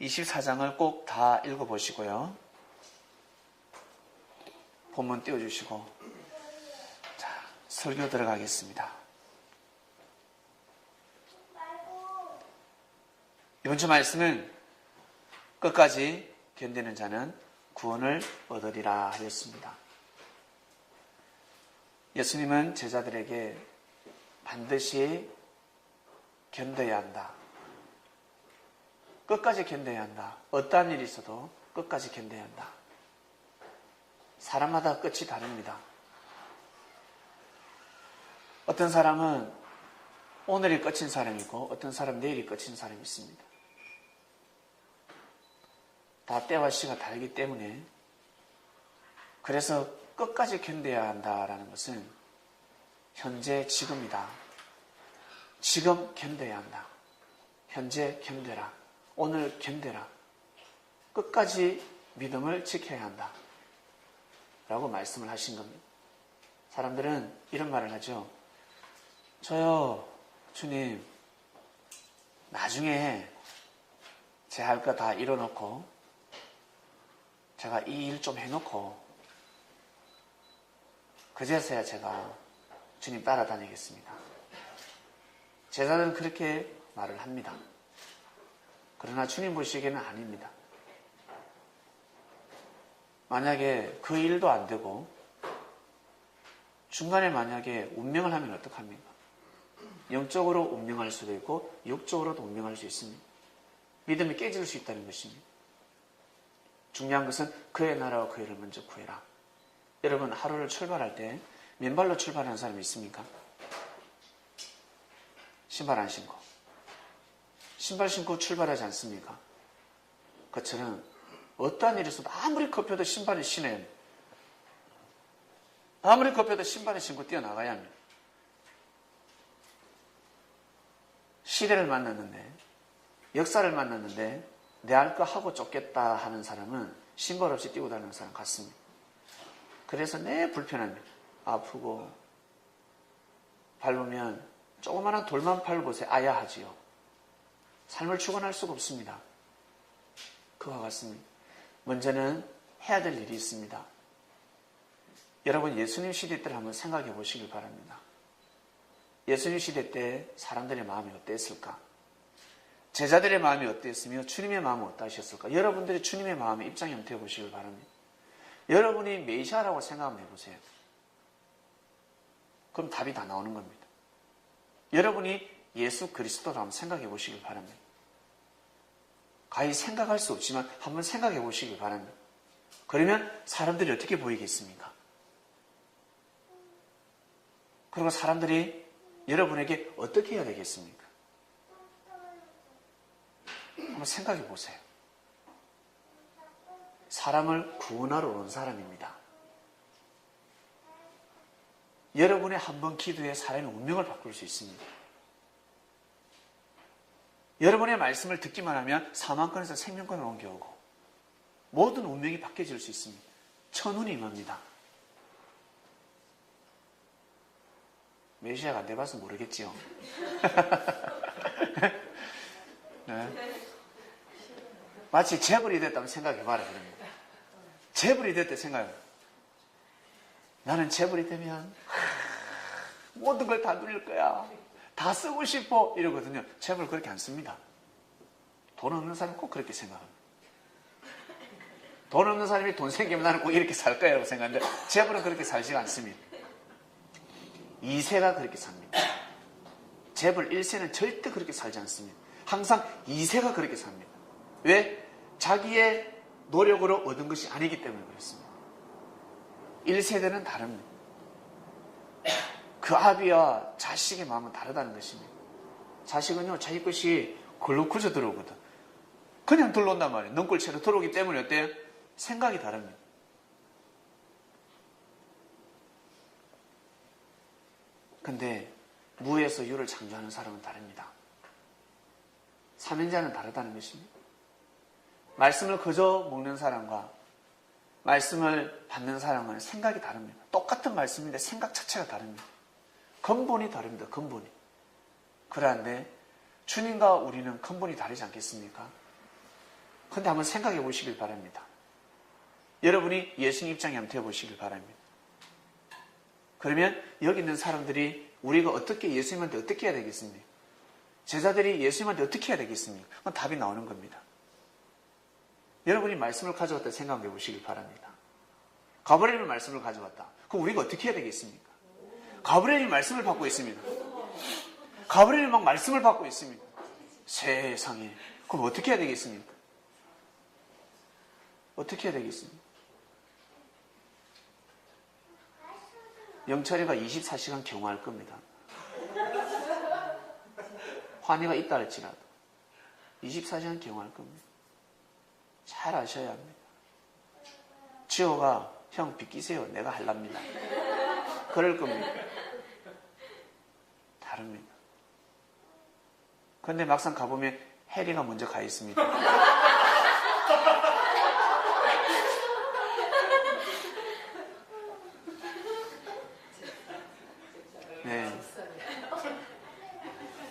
24장을 꼭 다 읽어보시고요. 본문 띄워주시고, 자, 설교 들어가겠습니다. 이번 주 말씀은 끝까지 견디는 자는 구원을 얻으리라 하였습니다. 예수님은 제자들에게 반드시 견뎌야 한다. 끝까지 견뎌야 한다. 어떠한 일이 있어도 끝까지 견뎌야 한다. 사람마다 끝이 다릅니다. 어떤 사람은 오늘이 끝인 사람이 있고 어떤 사람은 내일이 끝인 사람이 있습니다. 다 때와 시가 다르기 때문에 그래서 끝까지 견뎌야 한다라는 것은 현재 지금이다. 지금 견뎌야 한다. 현재 견뎌라. 오늘 견뎌라. 끝까지 믿음을 지켜야 한다. 라고 말씀을 하신 겁니다. 사람들은 이런 말을 하죠. 저요, 주님, 나중에 제 할 거 다 이뤄놓고 제가 이 일 좀 해놓고 그제서야 제가 주님 따라다니겠습니다. 제자들은 그렇게 말을 합니다. 그러나 주님 보시기에는 아닙니다. 만약에 그 일도 안 되고 중간에 만약에 운명을 하면 어떡합니까? 영적으로 운명할 수도 있고 육적으로도 운명할 수 있습니다. 믿음이 깨질 수 있다는 것입니다. 중요한 것은 그의 나라와 그 일을 먼저 구해라. 여러분 하루를 출발할 때 맨발로 출발하는 사람이 있습니까? 신발 안 신고. 신발 신고 출발하지 않습니까? 그처럼 어떠한 일이 있어도 아무리 급해도 신발을 신어야 합니다. 아무리 급해도 신발을 신고 뛰어나가야 합니다. 시대를 만났는데 역사를 만났는데 내 할 거 하고 쫓겠다 하는 사람은 신발 없이 뛰고 다니는 사람 같습니다. 그래서 내 불편합니다. 아프고 밟으면 조그마한 돌만 밟을 곳에 아야하지요. 삶을 축원할 수가 없습니다. 그와 같습니다. 먼저는 해야 될 일이 있습니다. 여러분 예수님 시대 때를 한번 생각해 보시길 바랍니다. 예수님 시대 때 사람들의 마음이 어땠을까? 제자들의 마음이 어땠으며 주님의 마음은 어떠하셨을까? 여러분들이 주님의 마음에 입장에 한번 되어보시길 바랍니다. 여러분이 메시아라고 생각하면 해보세요. 그럼 답이 다 나오는 겁니다. 여러분이 예수 그리스도라고 한번 생각해 보시길 바랍니다. 가히 생각할 수 없지만 한번 생각해 보시길 바랍니다. 그러면 사람들이 어떻게 보이겠습니까? 그리고 사람들이 여러분에게 어떻게 해야 되겠습니까? 한번 생각해 보세요. 사람을 구원하러 온 사람입니다. 여러분의 한 번 기도에 사람의 운명을 바꿀 수 있습니다. 여러분의 말씀을 듣기만 하면 사망권에서 생명권을 옮겨오고 모든 운명이 바뀌어질 수 있습니다. 천운이 임합니다. 메시아가 안 돼봐서 모르겠지요. 네. 마치 재벌이 됐다면 생각해봐라 그럽니다. 재벌이 됐다 생각해봐라. 나는 재벌이 되면 모든 걸 다 누릴 거야. 다 쓰고 싶어 이러거든요. 재벌 그렇게 안 씁니다. 돈 없는 사람은 꼭 그렇게 생각합니다. 돈 없는 사람이 돈 생기면 나는 꼭 이렇게 살 거야 라고 생각하는데 재벌은 그렇게 살지가 않습니다. 2세가 그렇게 삽니다. 재벌 1세는 절대 그렇게 살지 않습니다. 항상 2세가 그렇게 삽니다. 왜? 자기의 노력으로 얻은 것이 아니기 때문에 그렇습니다. 1세대는 다릅니다. 그 아비와 자식의 마음은 다르다는 것입니다. 자식은요, 자기 것이 글로 구져 들어오거든. 그냥 들어온단 말이에요. 능골채로 들어오기 때문에 어때요? 생각이 다릅니다. 근데 무에서 유를 창조하는 사람은 다릅니다. 삼인자는 다르다는 것입니다. 말씀을 그저 먹는 사람과 말씀을 받는 사람은 생각이 다릅니다. 똑같은 말씀인데 생각 자체가 다릅니다. 근본이 다릅니다. 근본이. 그런데 주님과 우리는 근본이 다르지 않겠습니까? 그런데 한번 생각해 보시길 바랍니다. 여러분이 예수님 입장에 한번 되어보시길 바랍니다. 그러면 여기 있는 사람들이 우리가 어떻게 예수님한테 어떻게 해야 되겠습니까? 제자들이 예수님한테 어떻게 해야 되겠습니까? 그건 답이 나오는 겁니다. 여러분이 말씀을 가져왔다 생각해 보시길 바랍니다. 가브리엘이 말씀을 가져왔다. 그럼 우리가 어떻게 해야 되겠습니까? 가브리엘이 말씀을 받고 있습니다. 가브리엘이 막 말씀을 받고 있습니다. 세상에. 그럼 어떻게 해야 되겠습니까? 어떻게 해야 되겠습니까? 영철이가 24시간 경호할 겁니다. 환희가 있다 할지라도 24시간 경호할 겁니다. 잘 아셔야 합니다. 지호가 형 비키세요. 내가 할랍니다. 그럴 겁니다. 다릅니다. 그런데 막상 가보면 해리가 먼저 가 있습니다. 네.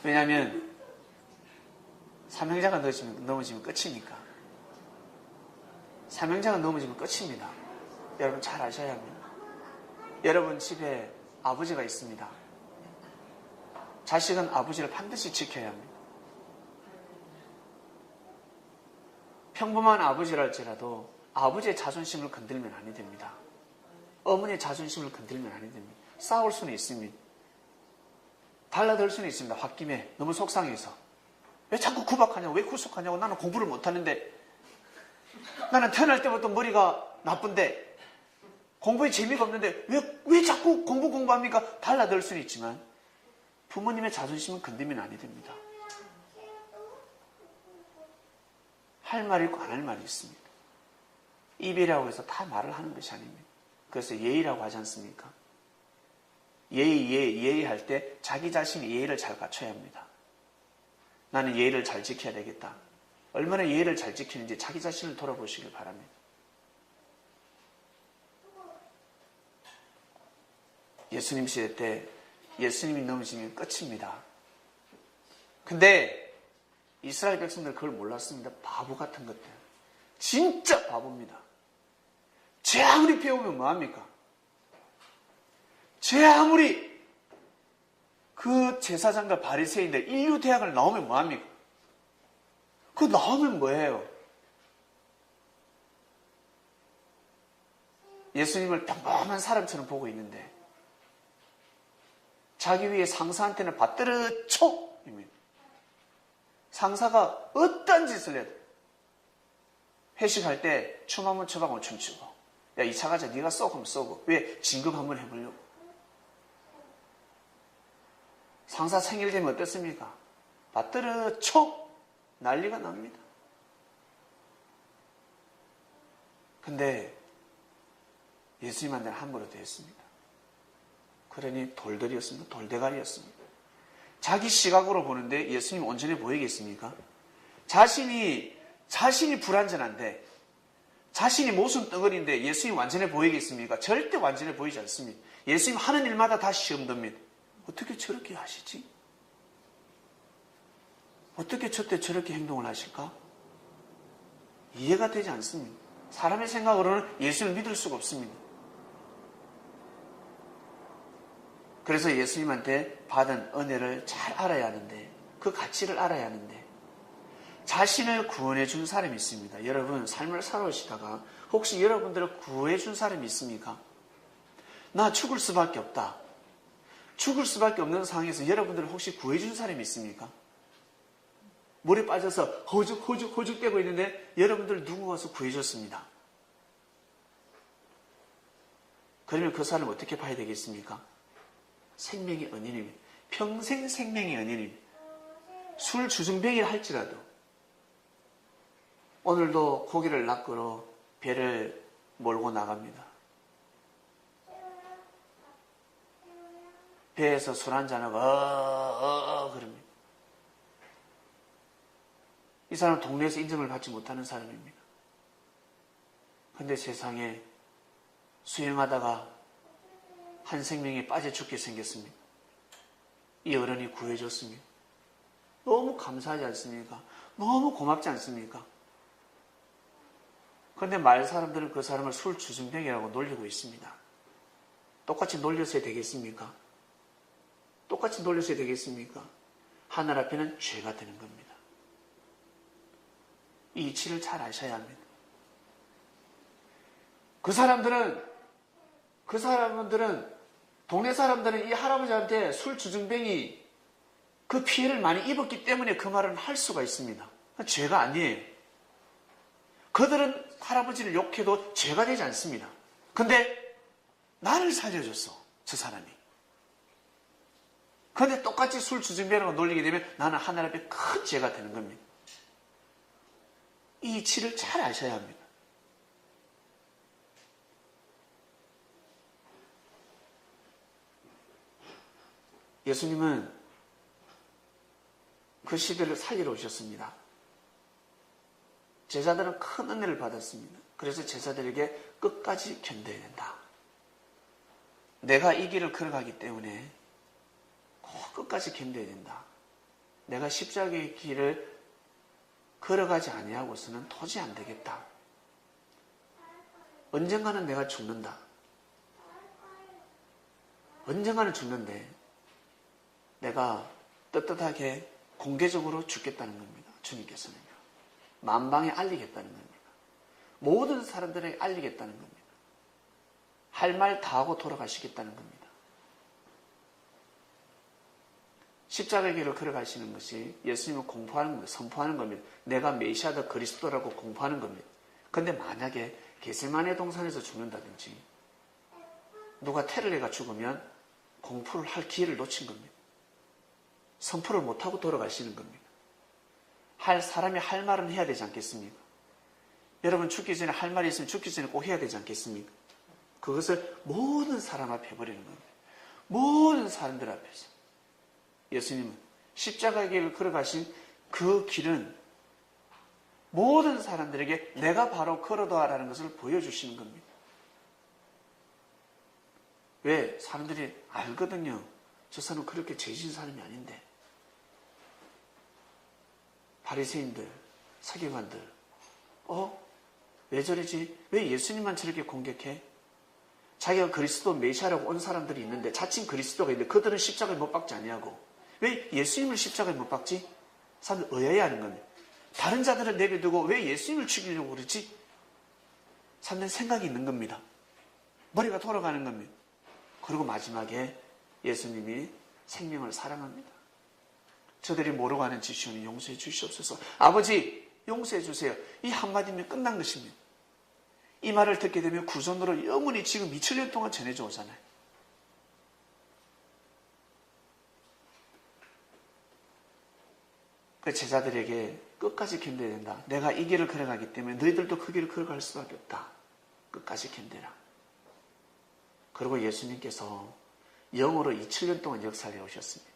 왜냐하면 삼형제가 넘어지면 끝이니까. 삼형제가 넘어지면 끝입니다. 여러분 잘 아셔야 합니다. 여러분 집에 아버지가 있습니다. 자식은 아버지를 반드시 지켜야 합니다. 평범한 아버지랄지라도 아버지의 자존심을 건들면 아니 됩니다. 어머니의 자존심을 건들면 아니 됩니다. 싸울 수는 있습니다. 달라들 수는 있습니다. 홧김에 너무 속상해서 왜 자꾸 구박하냐고, 왜 구속하냐고, 나는 공부를 못하는데, 나는 태어날 때부터 머리가 나쁜데, 공부에 재미가 없는데 왜 자꾸 공부합니까? 달라들 수는 있지만 부모님의 자존심은 건드리면 아니 됩니다. 할 말이 있고 안 할 말이 있습니다. 입이라고 해서 다 말을 하는 것이 아닙니다. 그래서 예의라고 하지 않습니까? 예의할 때 자기 자신이 예의를 잘 갖춰야 합니다. 나는 예의를 잘 지켜야 되겠다. 얼마나 예의를 잘 지키는지 자기 자신을 돌아보시길 바랍니다. 예수님 시대 때 예수님이 넘어지면 끝입니다. 근데 이스라엘 백성들 그걸 몰랐습니다. 바보 같은 것들. 진짜 바보입니다. 제 아무리 배우면 뭐합니까? 제 아무리 그 제사장과 바리새인들 인류대학을 나오면 뭐합니까? 그거 나오면 뭐예요? 예수님을 평범한 사람처럼 보고 있는데 자기 위에 상사한테는 받들어 촉입니다. 상사가 어떤 짓을 해도 회식할 때 춤 한번 춰봐고 춤추고, 야 2차 가자 네가 쏘고 하면 쏘고, 왜 진급 한번 해보려고. 상사 생일 되면 어떻습니까? 받들어 촉 난리가 납니다. 근데 예수님한테는 함부로 됐습니다. 그러니 돌들이었습니다. 돌대가리였습니다. 자기 시각으로 보는데 예수님 온전해 보이겠습니까? 자신이 불완전한데, 자신이 모순 덩어리인데 예수님 완전해 보이겠습니까? 절대 완전해 보이지 않습니다. 예수님 하는 일마다 다 시험됩니다. 어떻게 저렇게 하시지? 어떻게 저때 저렇게 행동을 하실까? 이해가 되지 않습니다. 사람의 생각으로는 예수님을 믿을 수가 없습니다. 그래서 예수님한테 받은 은혜를 잘 알아야 하는데, 그 가치를 알아야 하는데, 자신을 구원해 준 사람이 있습니다. 여러분 삶을 살아오시다가 혹시 여러분들을 구해 준 사람이 있습니까? 나 죽을 수밖에 없다. 죽을 수밖에 없는 상황에서 여러분들을 혹시 구해 준 사람이 있습니까? 물에 빠져서 허죽대고 있는데 여러분들 누구 와서 구해줬습니다. 그러면 그 사람 어떻게 봐야 되겠습니까? 생명의 은인입니다. 평생 생명의 은인입니다. 술 주정뱅이를 할지라도 오늘도 고기를 낚으러 배를 몰고 나갑니다. 배에서 술 한잔하고 그럽니다. 이 사람은 동네에서 인정을 받지 못하는 사람입니다. 그런데 세상에 수영하다가 한 생명이 빠져 죽게 생겼습니다. 이 어른이 구해줬습니다. 너무 감사하지 않습니까? 너무 고맙지 않습니까? 그런데 마을 사람들은 그 사람을 술 주정뱅이라고 놀리고 있습니다. 똑같이 놀렸어야 되겠습니까? 똑같이 놀렸어야 되겠습니까? 하늘 앞에는 죄가 되는 겁니다. 이 이치를 잘 아셔야 합니다. 그 사람들은 동네 사람들은 이 할아버지한테 술 주정뱅이 그 피해를 많이 입었기 때문에 그 말은 할 수가 있습니다. 죄가 아니에요. 그들은 할아버지를 욕해도 죄가 되지 않습니다. 근데 나를 살려줬어, 저 사람이. 근데 똑같이 술 주정뱅이라고 놀리게 되면 나는 하늘 앞에 큰 죄가 되는 겁니다. 이 이치를 잘 아셔야 합니다. 예수님은 그 시대를 살리러 오셨습니다. 제자들은 큰 은혜를 받았습니다. 그래서 제자들에게 끝까지 견뎌야 된다. 내가 이 길을 걸어가기 때문에 꼭 끝까지 견뎌야 된다. 내가 십자가의 길을 걸어가지 아니하고서는 도저히 안 되겠다. 언젠가는 내가 죽는다. 언젠가는 죽는데 내가 떳떳하게 공개적으로 죽겠다는 겁니다. 주님께서는요. 만방에 알리겠다는 겁니다. 모든 사람들에게 알리겠다는 겁니다. 할 말 다 하고 돌아가시겠다는 겁니다. 십자가의 길을 걸어가시는 것이 예수님을 공포하는 겁니다. 선포하는 겁니다. 내가 메시아다 그리스도라고 공포하는 겁니다. 그런데 만약에 겟세마네 동산에서 죽는다든지 누가 테러가 죽으면 공포를 할 기회를 놓친 겁니다. 선포를 못하고 돌아가시는 겁니다. 사람이 할 말은 해야 되지 않겠습니까? 여러분 죽기 전에 할 말이 있으면 죽기 전에 꼭 해야 되지 않겠습니까? 그것을 모든 사람 앞에 해버리는 겁니다. 모든 사람들 앞에서. 예수님은 십자가의 길을 걸어가신 그 길은 모든 사람들에게 내가 바로 걸어도와라는 것을 보여주시는 겁니다. 왜? 사람들이 알거든요. 저 사람은 그렇게 죄진 사람이 아닌데. 바리새인들, 서기관들, 왜 저러지? 왜 예수님만 저렇게 공격해? 자기가 그리스도 메시아라고 온 사람들이 있는데, 자칭 그리스도가 있는데 그들은 십자가에 못 박지 아니하고 왜 예수님을 십자가에 못 박지? 사람들 의아해하는 겁니다. 다른 자들을 내버려두고 왜 예수님을 죽이려고 그러지? 사람들 생각이 있는 겁니다. 머리가 돌아가는 겁니다. 그리고 마지막에 예수님이 생명을 사랑합니다. 저들이 모르고 하는 짓이오니 용서해 주시옵소서. 아버지 용서해 주세요. 이 한마디면 끝난 것입니다. 이 말을 듣게 되면 구전으로 영원히 지금 2000년 동안 전해져 오잖아요. 그 제자들에게 끝까지 견뎌야 된다. 내가 이 길을 걸어가기 때문에 너희들도 그 길을 걸어갈 수밖에 없다. 끝까지 견뎌라. 그리고 예수님께서 영으로 2000년 동안 역사를 해오셨습니다.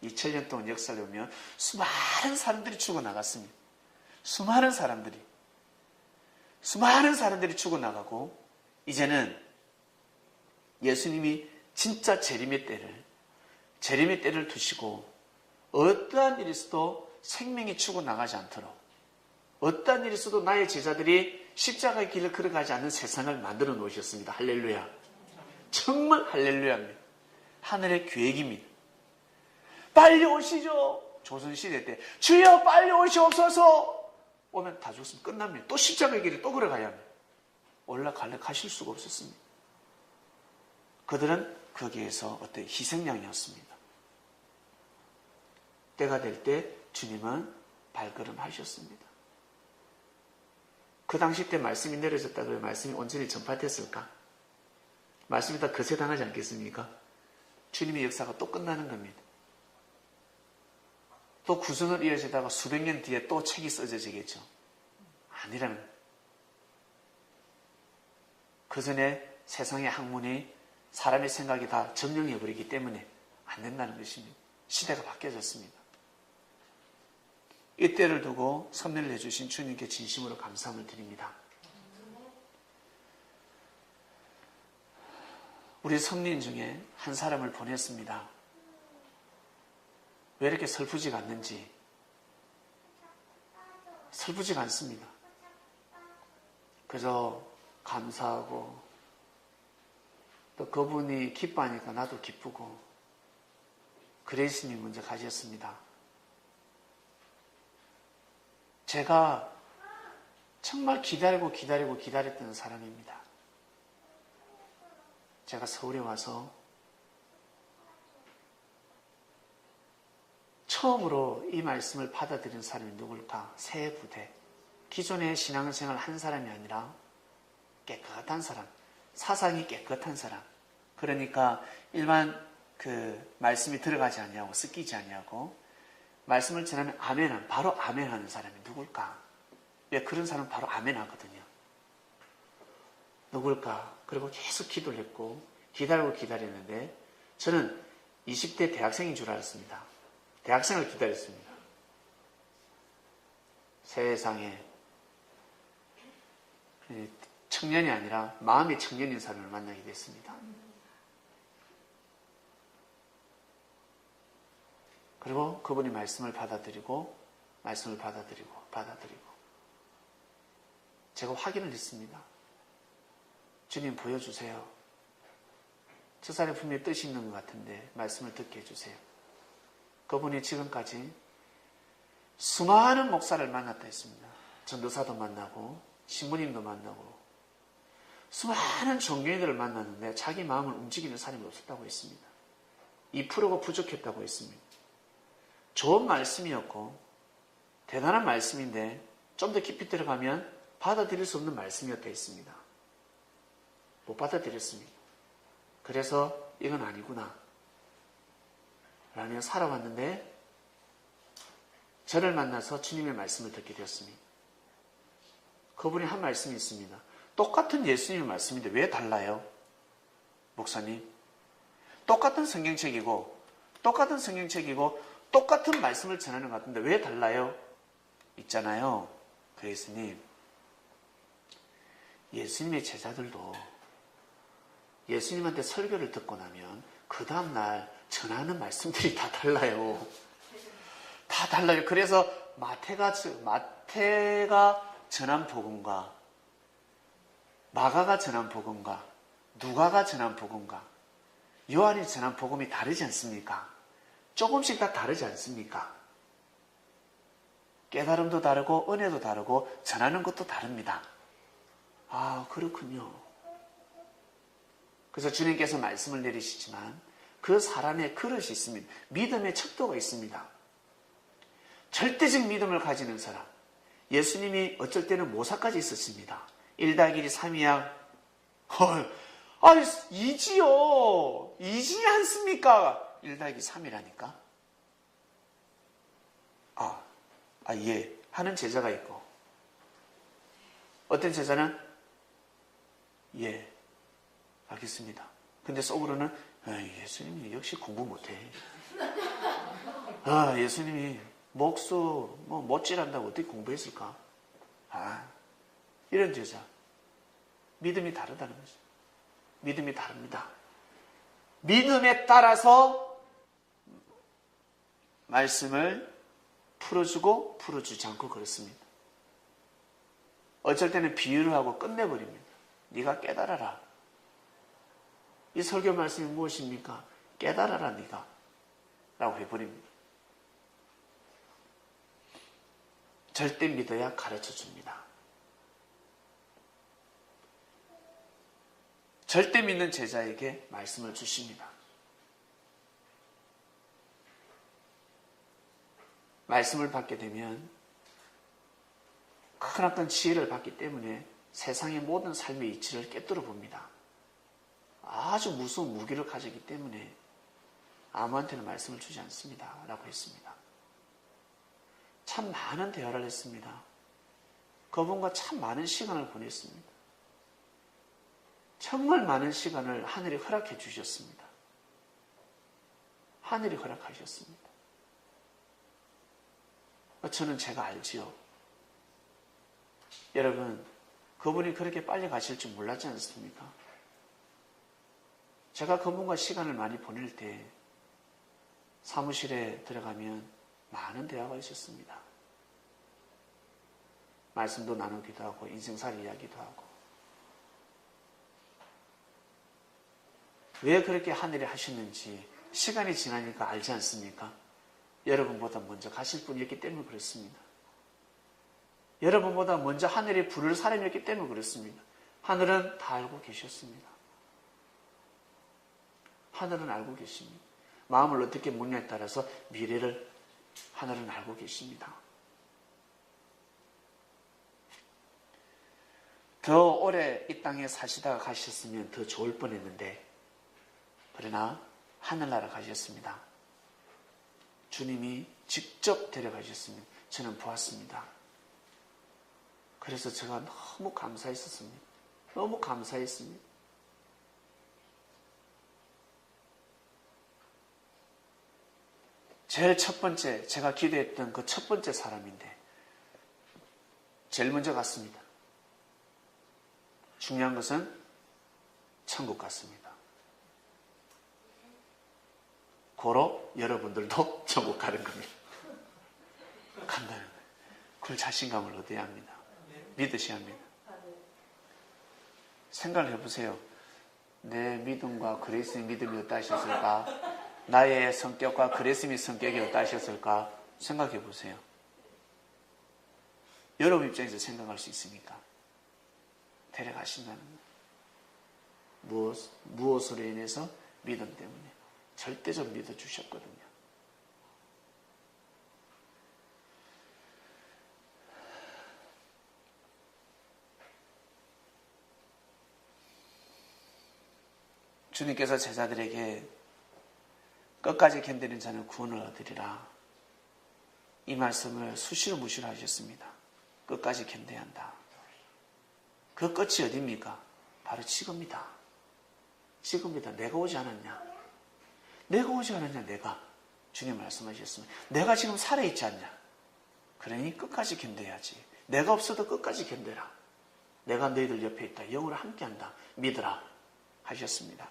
2000년 동안 역사를 해오면 수많은 사람들이 죽어나갔습니다. 수많은 사람들이 죽어나가고 이제는 예수님이 진짜 재림의 때를 두시고 어떠한 일이 있어도 생명이 죽어나가지 않도록 어떠한 일이 있어도 나의 제자들이 십자가의 길을 걸어가지 않는 세상을 만들어 놓으셨습니다. 할렐루야. 정말 할렐루야입니다. 하늘의 계획입니다. 빨리 오시죠. 조선시대 때 주여 빨리 오시옵소서. 오면 다 죽으면 끝납니다. 또 십자가의 길을 또 걸어가야 합니다. 가실 수가 없었습니다. 그들은 거기에서 어떤 희생양이었습니다. 때가 될 때 주님은 발걸음하셨습니다. 그 당시 때 말씀이 내려졌다 그러면 말씀이 온전히 전파됐을까? 말씀이 다 거세당하지 않겠습니까? 주님의 역사가 또 끝나는 겁니다. 또 구전으로 이어지다가 수백 년 뒤에 또 책이 써져지겠죠. 아니라는 그 전에 세상의 학문이 사람의 생각이 다 점령해버리기 때문에 안 된다는 것입니다. 시대가 바뀌어졌습니다. 이때를 두고 선례를 해주신 주님께 진심으로 감사함을 드립니다. 우리 성린 중에 한 사람을 보냈습니다. 왜 이렇게 슬프지가 않는지. 슬프지가 않습니다. 그저 감사하고 또 그분이 기뻐하니까 나도 기쁘고 그레이스님 먼저 가셨습니다. 제가 정말 기다렸던 사람입니다. 제가 서울에 와서 처음으로 이 말씀을 받아들인 사람이 누굴까? 새 부대. 기존의 신앙생활 한 사람이 아니라 깨끗한 사람, 사상이 깨끗한 사람. 그러니까 일반 말씀이 들어가지 아니하고 섞이지 아니하고 말씀을 전하면 아멘한, 바로 아멘하는 사람이 누굴까? 왜 그런 사람은 바로 아멘하거든요. 누굴까? 그리고 계속 기도를 했고 기다렸는데 저는 20대 대학생인 줄 알았습니다. 대학생을 기다렸습니다. 세상에 청년이 아니라 마음이 청년인 사람을 만나게 됐습니다. 그리고 그분이 말씀을 받아들이고 제가 확인을 했습니다. 주님 보여주세요. 저 사람이 분명히 뜻이 있는 것 같은데 말씀을 듣게 해주세요. 그분이 지금까지 수많은 목사를 만났다 했습니다. 전도사도 만나고 신부님도 만나고 수많은 종교인들을 만났는데 자기 마음을 움직이는 사람이 없었다고 했습니다. 2%가 부족했다고 했습니다. 좋은 말씀이었고 대단한 말씀인데 좀 더 깊이 들어가면 받아들일 수 없는 말씀이었다 했습니다. 못 받아들였습니다. 그래서 이건 아니구나 라며 살아왔는데 저를 만나서 주님의 말씀을 듣게 되었습니다. 그분이 한 말씀이 있습니다. 똑같은 예수님의 말씀인데 왜 달라요? 목사님, 똑같은 성경책이고 똑같은 말씀을 전하는 것 같은데 왜 달라요? 있잖아요. 그 예수님의 제자들도 예수님한테 설교를 듣고 나면 그 다음날 전하는 말씀들이 다 달라요. 다 달라요. 그래서 마태가 전한 복음과 마가가 전한 복음과 누가가 전한 복음과 요한이 전한 복음이 다르지 않습니까? 조금씩 다 다르지 않습니까? 깨달음도 다르고 은혜도 다르고 전하는 것도 다릅니다. 아, 그렇군요. 그래서 주님께서 말씀을 내리시지만 그 사람의 그릇이 있습니다. 믿음의 척도가 있습니다. 절대적 믿음을 가지는 사람. 예수님이 어쩔 때는 모사까지 있었습니다. 1-1이 3이야. 이지요. 이지 않습니까? 1-3이라니까. 예. 하는 제자가 있고 어떤 제자는 예. 알겠습니다. 근데 속으로는 예수님이 역시 공부 못해. 예수님이 목수 못질한다고 어떻게 공부했을까? 이런 제자. 믿음이 다르다는 거죠. 믿음이 다릅니다. 믿음에 따라서 말씀을 풀어주고 풀어주지 않고 그렇습니다. 어쩔 때는 비유를 하고 끝내버립니다. 네가 깨달아라. 이 설교 말씀이 무엇입니까? 깨달아라 네가 라고 해버립니다. 절대 믿어야 가르쳐줍니다. 절대 믿는 제자에게 말씀을 주십니다. 말씀을 받게 되면 크나큰 지혜를 받기 때문에 세상의 모든 삶의 이치를 깨뜨려 봅니다. 아주 무서운 무기를 가지기 때문에 아무한테는 말씀을 주지 않습니다. 라고 했습니다. 참 많은 대화를 했습니다. 그분과 참 많은 시간을 보냈습니다. 정말 많은 시간을 하늘이 허락해 주셨습니다. 하늘이 허락하셨습니다. 저는 제가 알지요. 여러분, 그분이 그렇게 빨리 가실 줄 몰랐지 않습니까? 제가 그분과 시간을 많이 보낼 때 사무실에 들어가면 많은 대화가 있었습니다. 말씀도 나누기도 하고 인생살이 이야기도 하고 왜 그렇게 하늘이 하셨는지 시간이 지나니까 알지 않습니까? 여러분보다 먼저 가실 분이었기 때문에 그렇습니다. 여러분보다 먼저 하늘에 부를 사람이었기 때문에 그렇습니다. 하늘은 다 알고 계셨습니다. 하늘은 알고 계십니다. 마음을 어떻게 먹냐에 따라서 미래를 하늘은 알고 계십니다. 더 오래 이 땅에 사시다가 가셨으면 더 좋을 뻔했는데 그러나 하늘나라 가셨습니다. 주님이 직접 데려가셨습니다. 저는 보았습니다. 그래서 제가 너무 감사했었습니다. 너무 감사했습니다. 제일 첫 번째, 제가 기도했던 그 첫 번째 사람인데 제일 먼저 갔습니다. 중요한 것은 천국 갔습니다. 고로 여러분들도 천국 가는 겁니다. 간다는 거예요. 그걸 자신감을 얻어야 합니다. 믿으셔야 합니다. 생각을 해보세요. 내 믿음과 그리스도의 믿음이 어떠하셨을까? 나의 성격과 그리스도의 성격이 어떠하셨을까? 생각해 보세요. 여러분 입장에서 생각할 수 있습니까? 데려가신다는 거예요. 무엇으로 인해서? 믿음 때문에. 절대적 믿어주셨거든요. 주님께서 제자들에게 끝까지 견디는 자는 구원을 얻으리라. 이 말씀을 수시로 무시로 하셨습니다. 끝까지 견뎌야 한다. 그 끝이 어디입니까? 바로 지금이다. 지금이다. 내가 오지 않았냐? 내가 오지 않았냐? 내가. 주님 말씀하셨습니다. 내가 지금 살아있지 않냐? 그러니 끝까지 견뎌야지. 내가 없어도 끝까지 견뎌라. 내가 너희들 옆에 있다. 영으로 함께한다. 믿으라. 하셨습니다.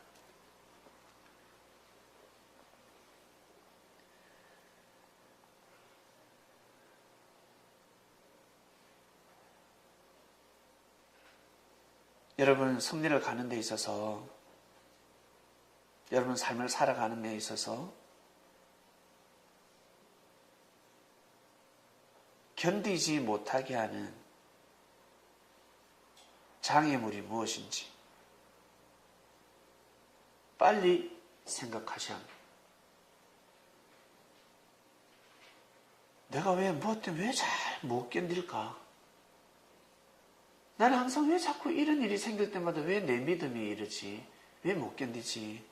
여러분 승리를 가는 데 있어서 여러분 삶을 살아가는 데 있어서 견디지 못하게 하는 장애물이 무엇인지 빨리 생각하셔야 합니다. 내가 왜 무엇 때문에 왜 잘 못 견딜까? 나는 항상 왜 자꾸 이런 일이 생길 때마다 왜 내 믿음이 이러지? 왜 못 견디지?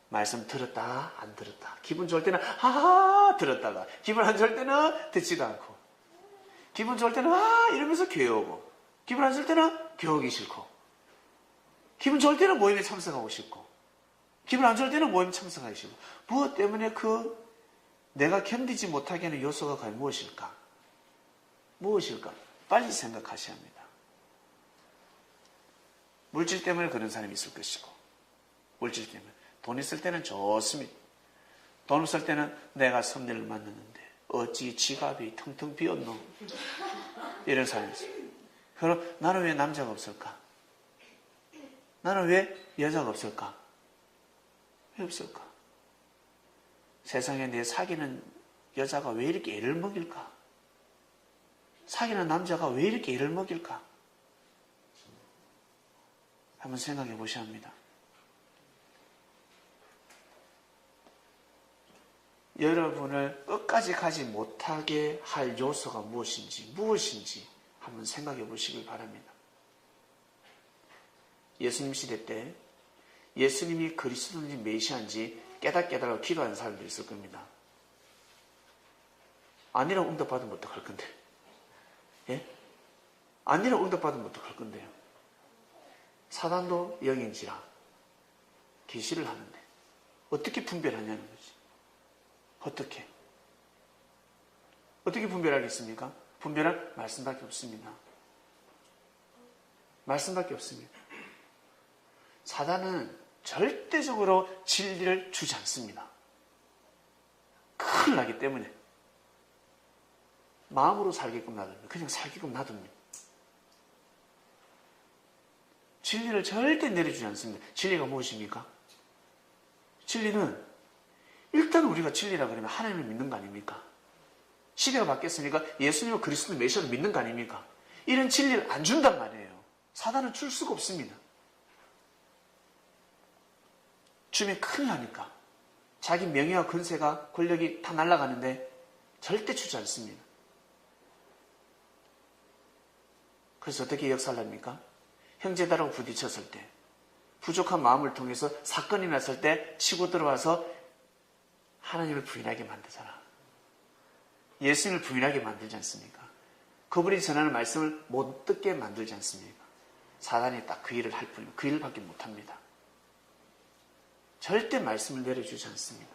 말씀 들었다 안 들었다. 기분 좋을 때는 하하 들었다가 기분 안 좋을 때는 듣지도 않고 기분 좋을 때는 이러면서 교회 오고 기분 안 좋을 때는 교회 오기 싫고 기분 좋을 때는 모임에 참석하고 싶고 기분 안 좋을 때는 모임에 참석하기 싫고 무엇 때문에 내가 견디지 못하게 하는 요소가 과연 무엇일까? 무엇일까? 빨리 생각하셔야 합니다. 물질 때문에 그런 사람이 있을 것이고 물질 때문에 돈 있을 때는 좋습니다. 돈 없을 때는 내가 섭리를 만났는데 어찌 지갑이 텅텅 비었노? 이런 사람이 있어요. 그럼 나는 왜 남자가 없을까? 나는 왜 여자가 없을까? 왜 없을까? 세상에 내 사귀는 여자가 왜 이렇게 애를 먹일까? 사귀는 남자가 왜 이렇게 애를 먹일까? 한번 생각해 보셔야 합니다. 여러분을 끝까지 가지 못하게 할 요소가 무엇인지 한번 생각해 보시길 바랍니다. 예수님 시대 때 예수님이 그리스도인지 메시아인지 깨닫고 기도하는 사람들이 있을 겁니다. 아니라고 응답받으면 어떡할 건데? 예? 아니라고 응답받으면 어떡할 건데요? 사단도 영인지라 계시를 하는데 어떻게 분별하냐는 거지. 어떻게 분별하겠습니까? 분별할 말씀밖에 없습니다. 말씀밖에 없습니다. 사단은 절대적으로 진리를 주지 않습니다. 큰일 나기 때문에 마음으로 살게끔 놔둡니다. 그냥 살게끔 놔둡니다. 진리를 절대 내려주지 않습니다. 진리가 무엇입니까? 진리는 일단 우리가 진리라 그러면 하나님을 믿는 거 아닙니까? 시대가 바뀌었으니까 예수님을 그리스도 메시아를 믿는 거 아닙니까? 이런 진리를 안 준단 말이에요. 사단은 줄 수가 없습니다. 주면 큰일 나니까. 자기 명예와 권세가 권력이 다 날아가는데 절대 주지 않습니다. 그래서 어떻게 역사를 합니까? 형제들하고 부딪혔을 때, 부족한 마음을 통해서 사건이 났을 때 치고 들어와서 하나님을 부인하게 만들잖아. 예수님을 부인하게 만들지 않습니까? 그분이 전하는 말씀을 못 듣게 만들지 않습니까? 사단이 딱 그 일을 할 뿐이고 그 일밖에 못합니다. 절대 말씀을 내려주지 않습니다.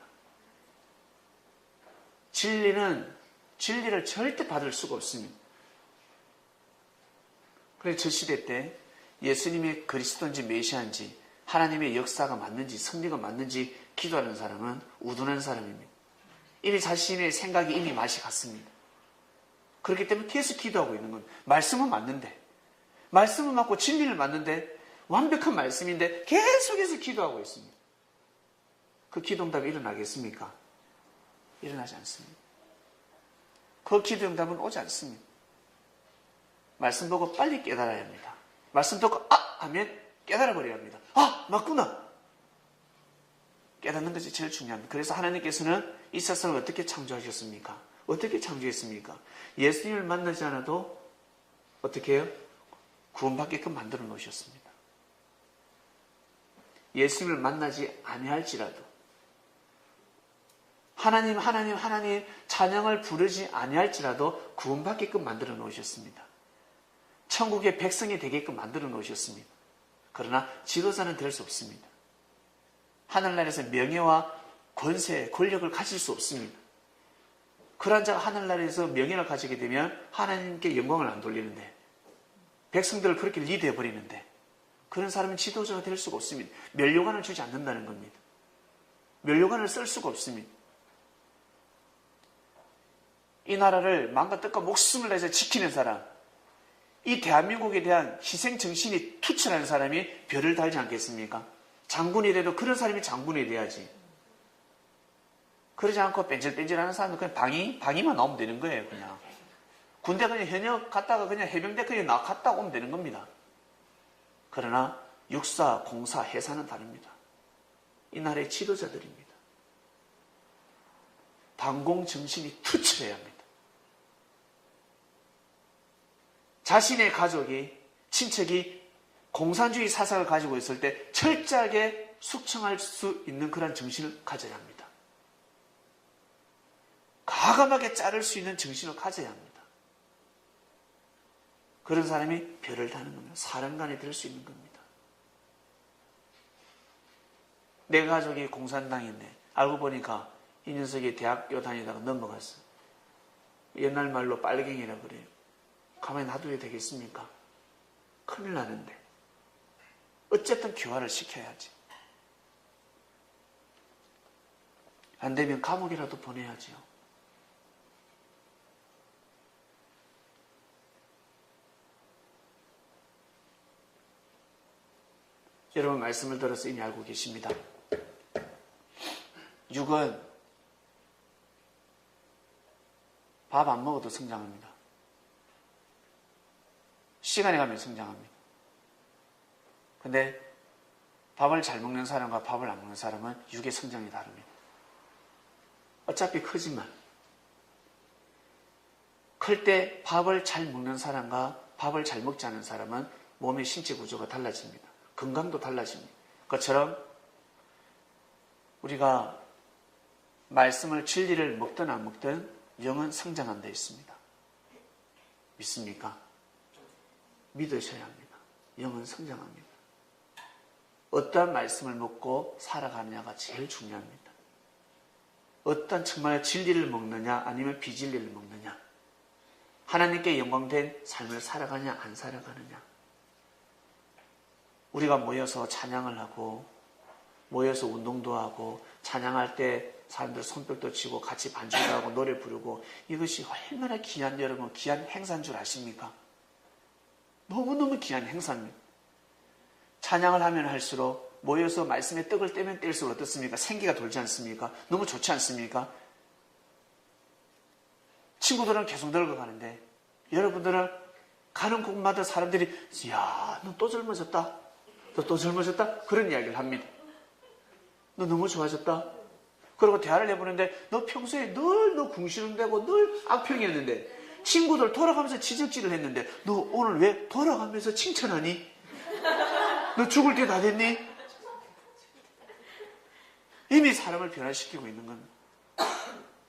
진리를 절대 받을 수가 없습니다. 그래서 저 시대 때 예수님이 그리스도인지 메시아인지 하나님의 역사가 맞는지 섭리가 맞는지 기도하는 사람은 우둔한 사람입니다. 이미 자신의 생각이 이미 맛이 갔습니다. 그렇기 때문에 계속 기도하고 있는 겁니다. 말씀은 맞는데, 말씀은 맞고 진리를 맞는데 완벽한 말씀인데 계속해서 기도하고 있습니다. 그 기도응답이 일어나겠습니까? 일어나지 않습니다. 그 기도응답은 오지 않습니다. 말씀 보고 빨리 깨달아야 합니다. 말씀 듣고 하면 깨달아버려야 합니다. 맞구나. 깨닫는 것이 제일 중요합니다. 그래서 하나님께서는 이 세상을 어떻게 창조하셨습니까? 어떻게 창조했습니까? 예수님을 만나지 않아도 어떻게 해요? 구원받게끔 만들어 놓으셨습니다. 예수님을 만나지 아니할지라도 하나님 찬양을 부르지 아니할지라도 구원받게끔 만들어 놓으셨습니다. 천국의 백성이 되게끔 만들어 놓으셨습니다. 그러나 지도자는 될 수 없습니다. 하늘나라에서 명예와 권세, 권력을 가질 수 없습니다. 그런 자가 하늘나라에서 명예를 가지게 되면 하나님께 영광을 안 돌리는데, 백성들을 그렇게 리드해 버리는데, 그런 사람은 지도자가 될 수가 없습니다. 면류관을 주지 않는다는 겁니다. 면류관을 쓸 수가 없습니다. 이 나라를 마음과 뜻과 목숨을 내서 지키는 사람, 이 대한민국에 대한 희생 정신이 투철하는 사람이 별을 달지 않겠습니까? 장군이라도 그런 사람이 장군이 돼야지. 그러지 않고 뺀질뺀질하는 사람은 그냥 방위만 나오면 되는 거예요, 그냥. 군대 그냥 현역 갔다가 그냥 해병대 그냥 갔다 오면 되는 겁니다. 그러나 육사, 공사, 해사는 다릅니다. 이 나라의 지도자들입니다. 당공 정신이 투철해야 합니다. 자신의 가족이, 친척이 공산주의 사상을 가지고 있을 때 철저하게 숙청할 수 있는 그런 정신을 가져야 합니다. 과감하게 자를 수 있는 정신을 가져야 합니다. 그런 사람이 별을 다는 겁니다. 사령관이 될 수 있는 겁니다. 내 가족이 공산당인데 알고 보니까 이 녀석이 대학교 다니다가 넘어갔어. 옛날 말로 빨갱이라 그래요. 가만히 놔둬야 되겠습니까? 큰일 나는데. 어쨌든 교화를 시켜야지. 안 되면 감옥이라도 보내야지요. 여러분 말씀을 들어서 이미 알고 계십니다. 육은 밥 안 먹어도 성장합니다. 시간이 가면 성장합니다. 근데 밥을 잘 먹는 사람과 밥을 안 먹는 사람은 육의 성장이 다릅니다. 어차피 크지만 클 때 밥을 잘 먹는 사람과 밥을 잘 먹지 않는 사람은 몸의 신체 구조가 달라집니다. 건강도 달라집니다. 그것처럼 우리가 말씀을 진리를 먹든 안 먹든 영은 성장한 데 있습니다. 믿습니까? 믿으셔야 합니다. 영은 성장합니다. 어떠한 말씀을 먹고 살아가느냐가 제일 중요합니다. 어떤 정말 진리를 먹느냐 아니면 비진리를 먹느냐, 하나님께 영광된 삶을 살아가냐 안 살아가느냐. 우리가 모여서 찬양을 하고 모여서 운동도 하고 찬양할 때 사람들 손뼉도 치고 같이 반주도 하고 노래 부르고 이것이 얼마나 귀한, 여러분 귀한 행사인 줄 아십니까? 너무너무 귀한 행사입니다. 찬양을 하면 할수록 모여서 말씀에 떡을 떼면 뗄수록 어떻습니까? 생기가 돌지 않습니까? 너무 좋지 않습니까? 친구들은 계속 늙어가는데 여러분들은 가는 곳마다 사람들이 야, 너 또 젊어졌다. 너 또 젊어졌다. 그런 이야기를 합니다. 너 너무 좋아졌다. 그리고 대화를 해보는데 너 평소에 늘 너 궁시렁대고 늘 악평이었는데 친구들 돌아가면서 지적질을 했는데 너 오늘 왜 돌아가면서 칭찬하니? 너 죽을 때 다 됐니? 이미 사람을 변화시키고 있는 겁니다.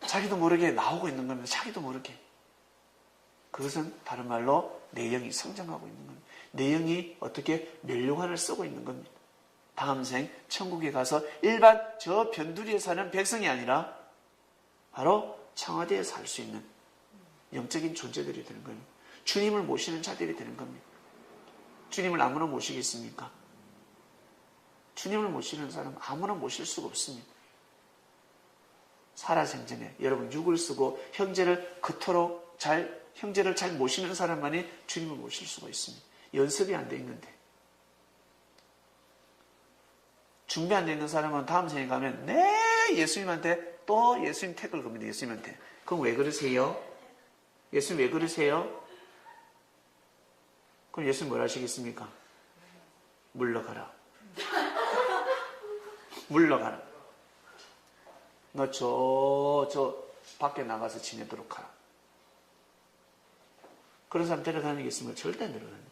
자기도 모르게 나오고 있는 겁니다. 자기도 모르게. 그것은 다른 말로 내 영이 성장하고 있는 겁니다. 내 영이 어떻게 면류관을 쓰고 있는 겁니다. 다음 생 천국에 가서 일반 저 변두리에 사는 백성이 아니라 바로 청와대에 살 수 있는 영적인 존재들이 되는 겁니다. 주님을 모시는 자들이 되는 겁니다. 주님을 아무나 모시겠습니까? 주님을 모시는 사람은 아무나 모실 수가 없습니다. 살아생전에 여러분 육을 쓰고 형제를 그토록 형제를 잘 모시는 사람만이 주님을 모실 수가 있습니다. 연습이 안 돼 있는데. 준비 안 돼 있는 사람은 다음 생에 가면 예수님한테 또 예수님 태클 겁니다. 예수님한테. 그럼 왜 그러세요? 예수님 왜 그러세요? 그럼 예수님 뭘 하시겠습니까? 물러가라. 물러가라. 너 저 밖에 나가서 지내도록 하라. 그런 사람 데려다니겠습니까? 절대 안 데려다닙니다.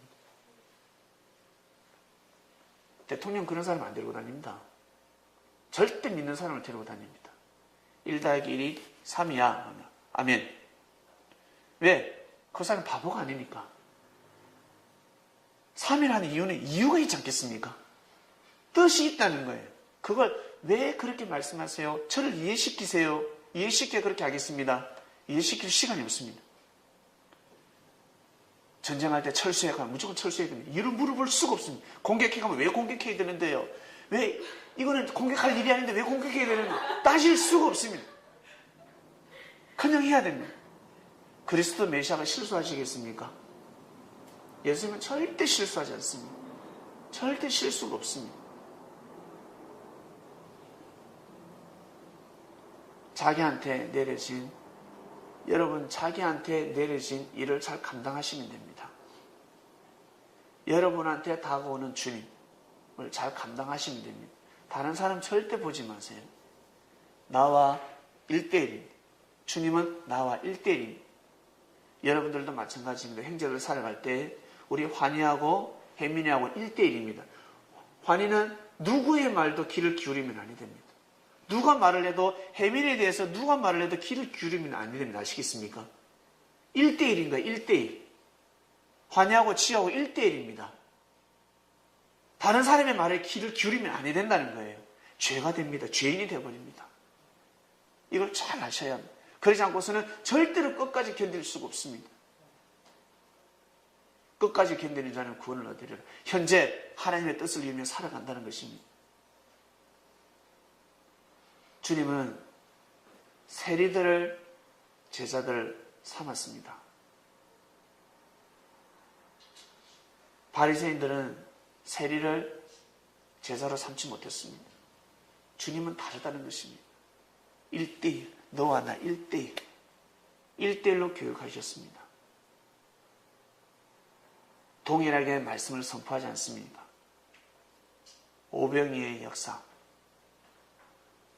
대통령 그런 사람 안 데리고 다닙니다. 절대 믿는 사람을 데리고 다닙니다. 1 더하기 1이 3이야. 아멘. 왜? 그 사람 바보가 아니니까. 3이라는 이유는 이유가 있지 않겠습니까? 뜻이 있다는 거예요. 그걸 왜 그렇게 말씀하세요? 저를 이해시키세요. 이해시켜 그렇게 하겠습니다. 이해시킬 시간이 없습니다. 전쟁할 때 철수해야 가면 무조건 철수해야 됩니다. 이를 물어볼 수가 없습니다. 공격해 가면 왜 공격해야 되는데요? 왜 이거는 공격할 일이 아닌데 왜 공격해야 되는데 따질 수가 없습니다. 그냥 해야 됩니다. 그리스도 메시아가 실수하시겠습니까? 예수님은 절대 실수하지 않습니다. 절대 실수가 없습니다. 자기한테 내려진 여러분 자기한테 내려진 일을 잘 감당하시면 됩니다. 여러분한테 다가오는 주님을 잘 감당하시면 됩니다. 다른 사람 절대 보지 마세요. 나와 1대1입니다. 주님은 나와 1대1입니다. 여러분들도 마찬가지입니다. 행적을 살아갈 때 우리 환희하고 혜민이하고 1대1입니다. 환희는 누구의 말도 귀를 기울이면 아니 됩니다. 누가 말을 해도 혜민에 대해서 누가 말을 해도 귀를 기울이면 아니 됩니다. 아시겠습니까? 1대1인 거예요. 1대1. 환희하고 지하고 1대1입니다. 다른 사람의 말에 귀를 기울이면 아니 된다는 거예요. 죄가 됩니다. 죄인이 되어버립니다. 이걸 잘 아셔야 합니다. 그러지 않고서는 절대로 끝까지 견딜 수가 없습니다. 끝까지 견디는 자는 구원을 얻으리라. 현재 하나님의 뜻을 이루며 살아간다는 것입니다. 주님은 세리들을 제자들 삼았습니다. 바리새인들은 세리를 제자로 삼지 못했습니다. 주님은 다르다는 것입니다. 1대1, 너와 나 1대1. 1대1로 교육하셨습니다. 동일하게 말씀을 선포하지 않습니다. 오병이의 역사.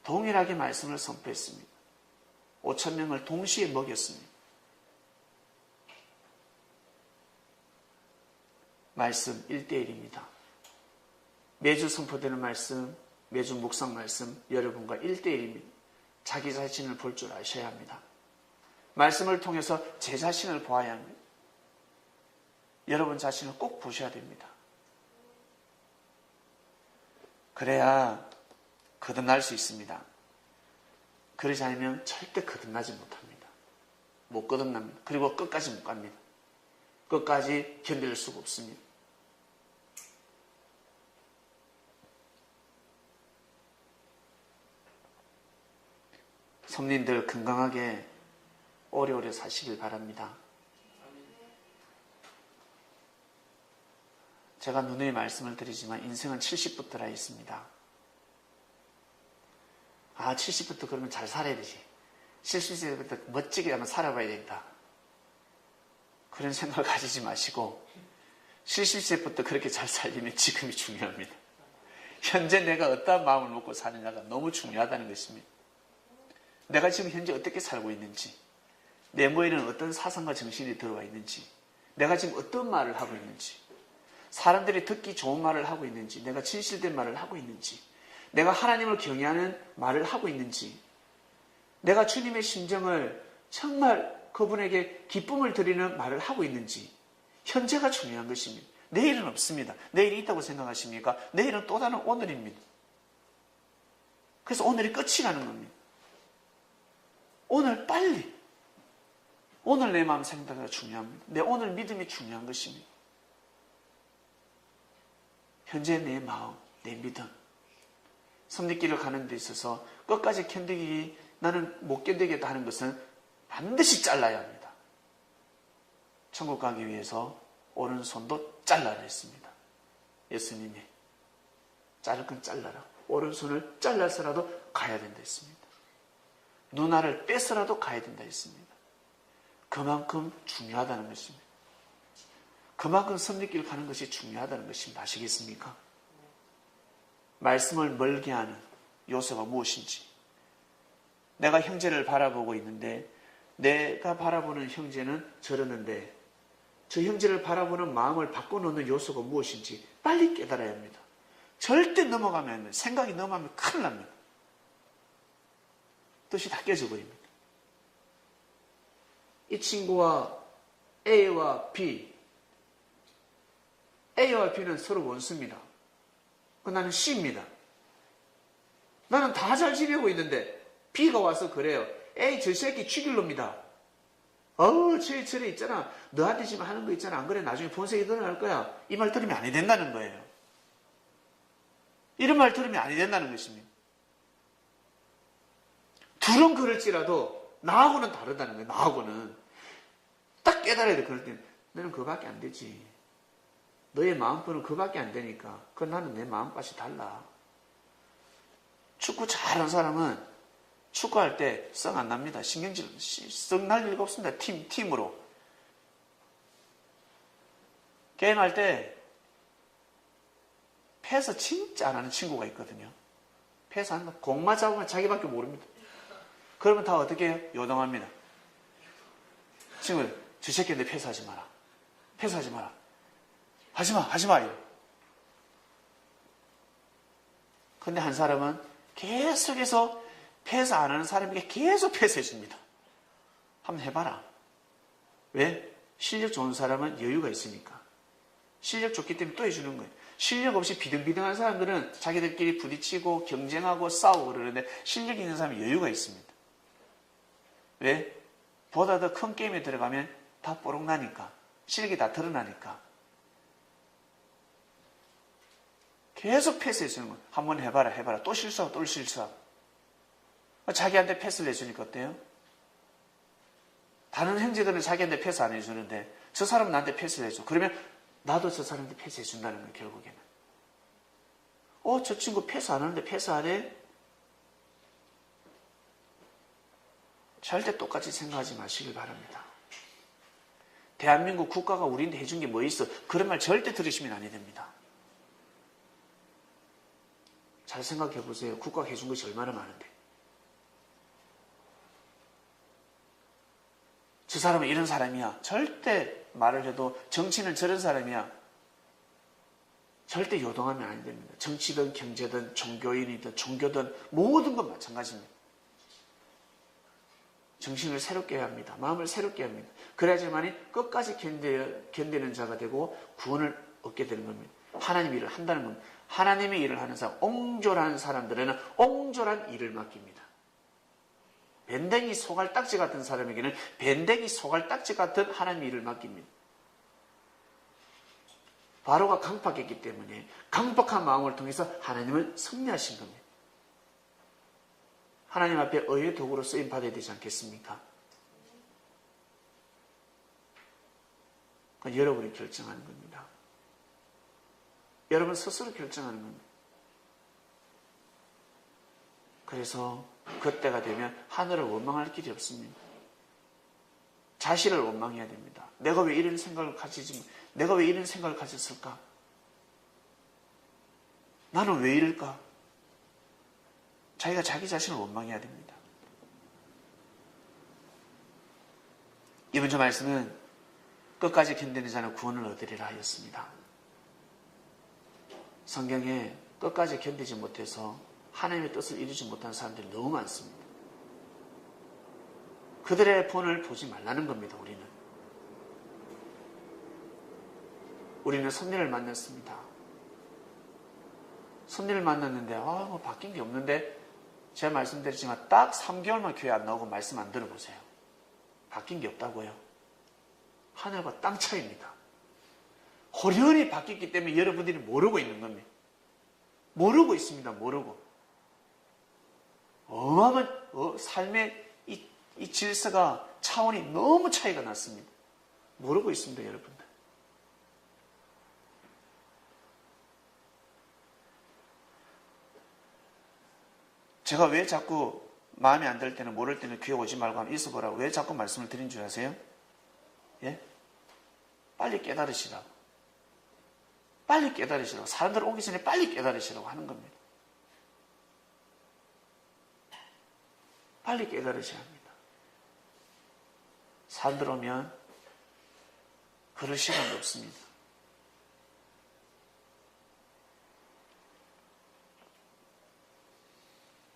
동일하게 말씀을 선포했습니다. 5,000명을 동시에 먹였습니다. 말씀 1대1입니다. 매주 선포되는 말씀, 매주 묵상 말씀 여러분과 1대1입니다. 자기 자신을 볼 줄 아셔야 합니다. 말씀을 통해서 제 자신을 보아야 합니다. 여러분 자신을 꼭 보셔야 됩니다. 그래야 거듭날 수 있습니다. 그러지 않으면 절대 거듭나지 못합니다. 못 거듭납니다. 그리고 끝까지 못 갑니다. 끝까지 견딜 수가 없습니다. 성님들 건강하게 오래오래 사시길 바랍니다. 제가 누누이 말씀을 드리지만 인생은 70부터라 있습니다. 70부터 그러면 잘 살아야 되지. 70세부터 멋지게 한번 살아봐야 된다. 그런 생각을 가지지 마시고 70세부터 그렇게 잘 살리면 지금이 중요합니다. 현재 내가 어떠한 마음을 먹고 사느냐가 너무 중요하다는 것입니다. 내가 지금 현재 어떻게 살고 있는지, 내 모에는 어떤 사상과 정신이 들어와 있는지, 내가 지금 어떤 말을 하고 있는지, 사람들이 듣기 좋은 말을 하고 있는지, 내가 진실된 말을 하고 있는지, 내가 하나님을 경외하는 말을 하고 있는지, 내가 주님의 심정을 정말 그분에게 기쁨을 드리는 말을 하고 있는지, 현재가 중요한 것입니다. 내일은 없습니다. 내일이 있다고 생각하십니까? 내일은 또 다른 오늘입니다. 그래서 오늘이 끝이라는 겁니다. 오늘 빨리, 오늘 내 마음 생각이 중요합니다. 내 오늘 믿음이 중요한 것입니다. 현재 내 마음, 내 믿음, 섭리길을 가는 데 있어서 끝까지 견디기, 나는 못 견디겠다 하는 것은 반드시 잘라야 합니다. 천국 가기 위해서 오른손도 잘라야 했습니다. 예수님이 자를 건 잘라라. 오른손을 잘라서라도 가야 된다 했습니다. 눈알을 빼서라도 가야 된다 했습니다. 그만큼 중요하다는 것입니다. 그만큼 섭리길 가는 것이 중요하다는 것입니다. 아시겠습니까? 말씀을 멀게 하는 요소가 무엇인지, 내가 형제를 바라보고 있는데 내가 바라보는 형제는 저러는데 저 형제를 바라보는 마음을 바꿔놓는 요소가 무엇인지 빨리 깨달아야 합니다. 절대 넘어가면, 생각이 넘어가면 큰일 납니다. 뜻이 다 깨져버립니다. 이 친구와 A와 B, A와 B는 서로 원수입니다. 나는 C입니다. 나는 다 잘 지내고 있는데 B가 와서 그래요. 에이, 저 새끼 죽일 놈이다. 저래 있잖아. 너한테 지금 하는 거 있잖아. 안 그래? 나중에 본색이 드러날 거야. 이 말 들으면 아니 된다는 거예요. 이런 말 들으면 아니 된다는 것입니다. 둘은 그럴지라도 나하고는 다르다는 거예요. 나하고는. 딱 깨달아야 돼. 그럴 땐 너는 그거밖에 안 되지. 너의 마음뿐은 그거밖에 안 되니까. 나는 내 마음밭이 달라. 축구 잘하는 사람은 축구할 때 썩 안 납니다. 신경질 썩 날 일가 없습니다. 팀으로. 게임할 때 패스 진짜 안 하는 친구가 있거든요. 패스 안 한다. 공만 잡으면 자기밖에 모릅니다. 그러면 다 어떻게 해요? 요동합니다. 친구들, 저 새끼한테 패스하지 마라. 패스하지 마라. 하지 마. 근데 한 사람은 계속해서 패스 안 하는 사람에게 계속 패스해 줍니다. 한번 해봐라. 왜? 실력 좋은 사람은 여유가 있으니까. 실력 좋기 때문에 또 해주는 거예요. 실력 없이 비등비등한 사람들은 자기들끼리 부딪히고 경쟁하고 싸우고 그러는데 실력 있는 사람은 여유가 있습니다. 왜? 보다 더 큰 게임에 들어가면 다 뽀록 나니까. 실력이 다 드러나니까. 계속 패스해 주는 거예요. 한번 해봐라. 또 실수하고. 자기한테 패스를 해주니까 어때요? 다른 형제들은 자기한테 패스 안 해주는데 저 사람은 나한테 패스를 해줘. 그러면 나도 저 사람한테 패스해 준다는 거예요. 결국에는. 저 친구 패스 안 하는데 패스 안 해? 절대 똑같이 생각하지 마시길 바랍니다. 대한민국 국가가 우리한테 해준 게 뭐 있어? 그런 말 절대 들으시면 안 됩니다. 잘 생각해 보세요. 국가가 해준 것이 얼마나 많은데. 저 사람은 이런 사람이야. 절대 말을 해도 정치는 저런 사람이야. 절대 요동하면 안 됩니다. 정치든 경제든 종교인이든 종교든 모든 건 마찬가지입니다. 정신을 새롭게 해야 합니다. 마음을 새롭게 해야 합니다. 그래야지만이 끝까지 견디는 자가 되고 구원을 얻게 되는 겁니다. 하나님의 일을 한다는 겁니다. 하나님의 일을 하는 사람, 옹졸한 사람들에는 옹졸한 일을 맡깁니다. 밴댕이 소갈딱지 같은 사람에게는 밴댕이 소갈딱지 같은 하나님의 일을 맡깁니다. 바로가 강팍했기 때문에 강팍한 마음을 통해서 하나님을 승리하신 겁니다. 하나님 앞에 의의 도구로 쓰임 받아야 되지 않겠습니까? 그건 여러분이 결정하는 겁니다. 여러분 스스로 결정하는 겁니다. 그래서 그때가 되면 하늘을 원망할 길이 없습니다. 자신을 원망해야 됩니다. 내가 왜 이런 생각을 가졌을까? 나는 왜 이럴까? 자기가 자기 자신을 원망해야 됩니다. 이번 주 말씀은 끝까지 견디는 자는 구원을 얻으리라 하였습니다. 성경에 끝까지 견디지 못해서 하나님의 뜻을 이루지 못한 사람들이 너무 많습니다. 그들의 본을 보지 말라는 겁니다. 우리는 섭리를 만났습니다. 섭리를 만났는데 뭐 바뀐 게 없는데, 제가 말씀드렸지만 딱 3개월만 교회 안 나오고 말씀 안 들어보세요. 바뀐 게 없다고요. 하늘과 땅 차이입니다. 호련히 바뀌었기 때문에 여러분들이 모르고 있는 겁니다. 모르고 있습니다. 모르고. 어마어마한 삶의 이 질서가, 차원이 너무 차이가 났습니다. 모르고 있습니다, 여러분들. 제가 왜 자꾸 마음에 안 들 때는, 모를 때는 교회 오지 말고 한번 있어보라고 왜 자꾸 말씀을 드린 줄 아세요? 예? 빨리 깨달으시라고. 빨리 깨달으시라고. 사람들 오기 전에 빨리 깨달으시라고 하는 겁니다. 빨리 깨달으셔야 합니다. 사람들 오면 그럴 시간도 없습니다.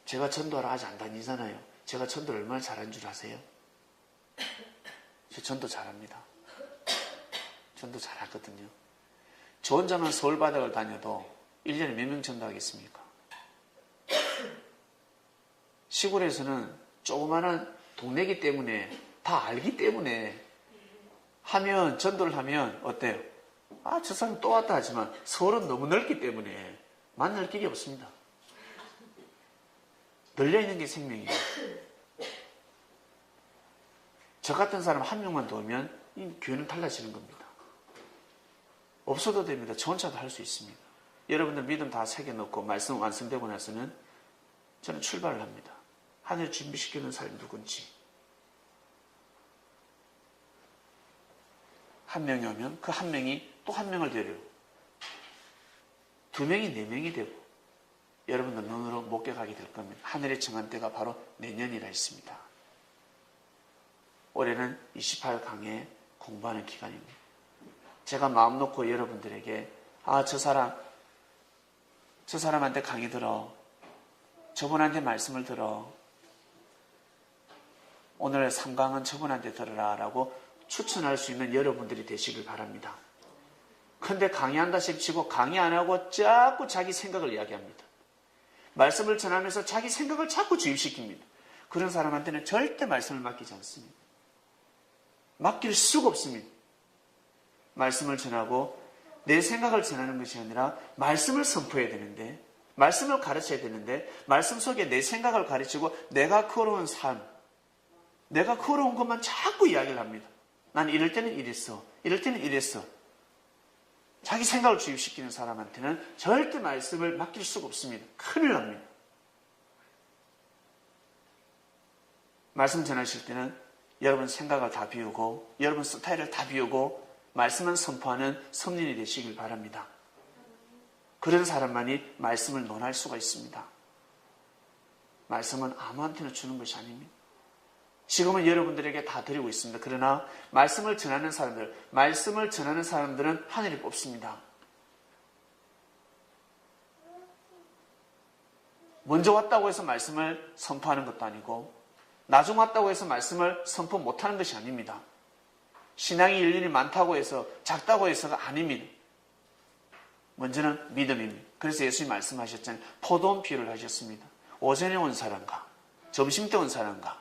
제가 전도하러 아직 안 다니잖아요. 제가 전도를 얼마나 잘하는 줄 아세요? 저 전도 잘합니다. 전도 잘하거든요. 저 혼자만 서울 바닥을 다녀도 1년에 몇 명 전도하겠습니까? 시골에서는 조그마한 동네이기 때문에, 다 알기 때문에 하면, 전도를 하면 어때요? 저 사람 또 왔다 하지만 서울은 너무 넓기 때문에 만날 길이 없습니다. 널려있는 게 생명이에요. 저 같은 사람 한 명만 더 오면 이 교회는 달라지는 겁니다. 없어도 됩니다. 저 혼자도 할 수 있습니다. 여러분들 믿음 다 새겨놓고 말씀 완성되고 나서는 저는 출발을 합니다. 하늘 준비시키는 사람이 누군지. 한 명이 오면 그 한 명이 또 한 명을 데리고, 2명이 4명이 되고, 여러분들 눈으로 목격하게 될 겁니다. 하늘의 정한 때가 바로 내년이라 했습니다. 올해는 28강에 공부하는 기간입니다. 제가 마음 놓고 여러분들에게 저 사람한테 강의 들어, 저분한테 말씀을 들어, 오늘 3강은 저분한테 들으라 라고 추천할 수 있는 여러분들이 되시길 바랍니다. 근데 강의한다 싶치고 강의 안 하고 자꾸 자기 생각을 이야기합니다. 말씀을 전하면서 자기 생각을 자꾸 주입시킵니다. 그런 사람한테는 절대 말씀을 맡기지 않습니다. 맡길 수가 없습니다. 말씀을 전하고 내 생각을 전하는 것이 아니라 말씀을 선포해야 되는데, 말씀을 가르쳐야 되는데, 말씀 속에 내 생각을 가르치고 내가 걸어온 삶, 내가 걸어온 것만 자꾸 이야기를 합니다. 난 이럴 때는 이랬어, 이럴 때는 이랬어. 자기 생각을 주입시키는 사람한테는 절대 말씀을 맡길 수가 없습니다. 큰일 납니다. 말씀 전하실 때는 여러분 생각을 다 비우고, 여러분 스타일을 다 비우고 말씀만 선포하는 성인이 되시길 바랍니다. 그런 사람만이 말씀을 논할 수가 있습니다. 말씀은 아무한테나 주는 것이 아닙니다. 지금은 여러분들에게 다 드리고 있습니다. 그러나 말씀을 전하는 사람들은 하늘이 뽑습니다. 먼저 왔다고 해서 말씀을 선포하는 것도 아니고, 나중 왔다고 해서 말씀을 선포 못하는 것이 아닙니다. 신앙이 일년이 많다고 해서, 작다고 해서가 아닙니다. 먼저는 믿음입니다. 그래서 예수님이 말씀하셨잖아요. 포도원 비유를 하셨습니다. 오전에 온 사람과 점심때 온 사람과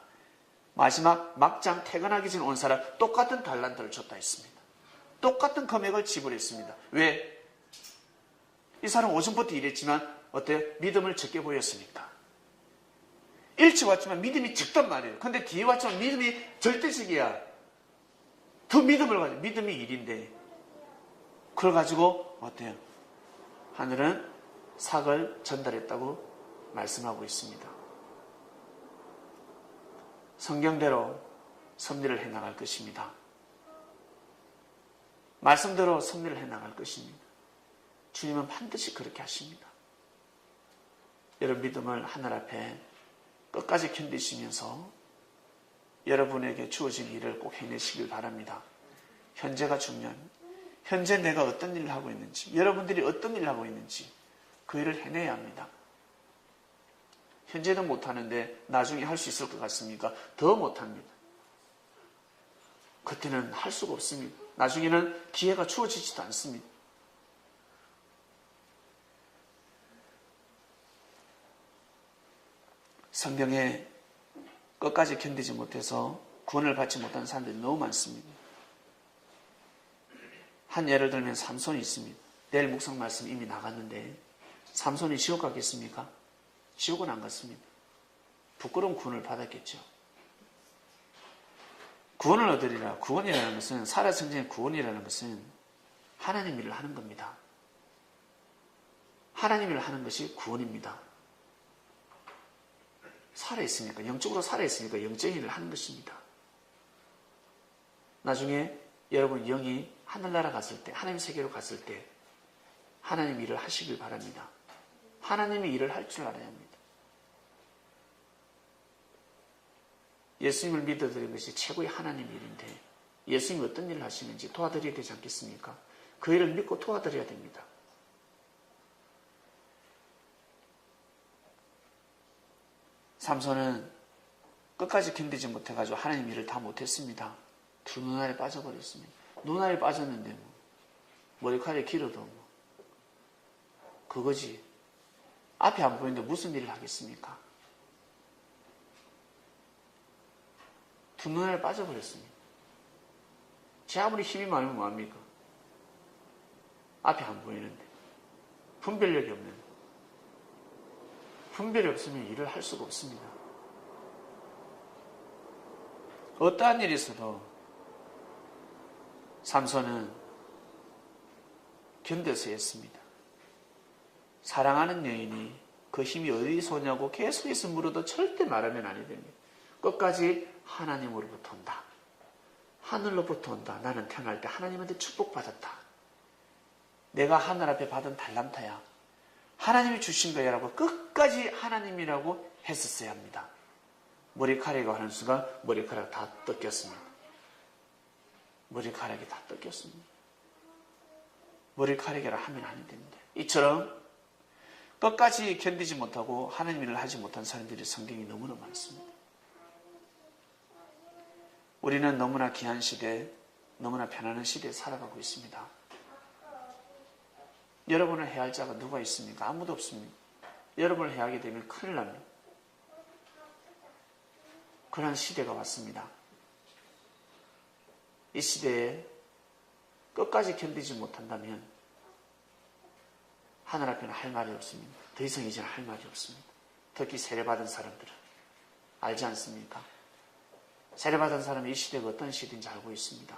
마지막 막장 퇴근하기 전에 온 사람 똑같은 달란트를 줬다 했습니다. 똑같은 금액을 지불했습니다. 왜? 이 사람 오전부터 일했지만 어때요? 믿음을 적게 보였으니까. 일찍 왔지만 믿음이 적단 말이에요. 근데 뒤에 왔지만 믿음이 절대적이야. 더 믿음을 가지고, 믿음이 일인데 그걸 가지고 어때요? 하늘은 삭을 전달했다고 말씀하고 있습니다. 성경대로 섭리를 해나갈 것입니다. 말씀대로 섭리를 해나갈 것입니다. 주님은 반드시 그렇게 하십니다. 여러분 믿음을 하늘 앞에 끝까지 견디시면서 여러분에게 주어진 일을 꼭 해내시길 바랍니다. 현재가 중요합니다. 현재 내가 어떤 일을 하고 있는지, 여러분들이 어떤 일을 하고 있는지 그 일을 해내야 합니다. 현재는 못하는데 나중에 할 수 있을 것 같습니까? 더 못합니다. 그때는 할 수가 없습니다. 나중에는 기회가 주어지지도 않습니다. 성경에 끝까지 견디지 못해서 구원을 받지 못한 사람들이 너무 많습니다. 한 예를 들면 삼손이 있습니다. 내일 묵상 말씀 이미 나갔는데 삼손이 지옥 가겠습니까? 지옥은 안 갔습니다. 부끄러운 구원을 받았겠죠. 구원을 얻으리라. 구원이라는 것은, 살아생전의 구원이라는 것은 하나님 일을 하는 겁니다. 하나님 일을 하는 것이 구원입니다. 살아있으니까, 영적으로 살아있으니까 영적인 일을 하는 것입니다. 나중에 여러분 영이 하늘나라 갔을 때, 하나님 세계로 갔을 때 하나님 일을 하시길 바랍니다. 하나님이 일을 할 줄 알아야 합니다. 예수님을 믿어드리는 것이 최고의 하나님 일인데 예수님이 어떤 일을 하시는지 도와드려야 되지 않겠습니까? 그 일을 믿고 도와드려야 됩니다. 삼손은 끝까지 견디지 못해가지고 하나님 일을 다 못했습니다. 두 눈알에 빠져버렸습니다. 눈알에 빠졌는데 뭐 머리카락이 길어도 뭐 그거지. 앞이 안 보이는데 무슨 일을 하겠습니까? 두 눈알에 빠져버렸습니다. 제 아무리 힘이 많으면 뭐합니까? 앞이 안 보이는데 분별력이 없는데 분별이 없으면 일을 할 수가 없습니다. 어떠한 일이 있어도 삼손은 견뎌서 했습니다. 사랑하는 여인이 그 힘이 어디서 오냐고 계속해서 물어도 절대 말하면 아니 됩니다. 끝까지 하나님으로부터 온다. 하늘로부터 온다. 나는 태어날 때 하나님한테 축복받았다. 내가 하늘 앞에 받은 달란트야. 하나님이 주신 거야 라고 끝까지 하나님이라고 했었어야 합니다. 머리카락이 하는 순간 머리카락 다 뜯겼습니다. 머리카락이 다 뜯겼습니다. 머리카락이라 하면 안 됩니다. 이처럼 끝까지 견디지 못하고 하나님 일을 하지 못한 사람들이 성경이 너무나 많습니다. 우리는 너무나 귀한 시대, 너무나 편안한 시대에 살아가고 있습니다. 여러분을 해야 할 자가 누가 있습니까? 아무도 없습니다. 여러분을 해야 하게 되면 큰일 납니다. 그런 시대가 왔습니다. 이 시대에 끝까지 견디지 못한다면 하늘 앞에는 할 말이 없습니다. 더 이상 이제는 할 말이 없습니다. 특히 세례받은 사람들은 알지 않습니까? 세례받은 사람이 이 시대가 어떤 시대인지 알고 있습니다.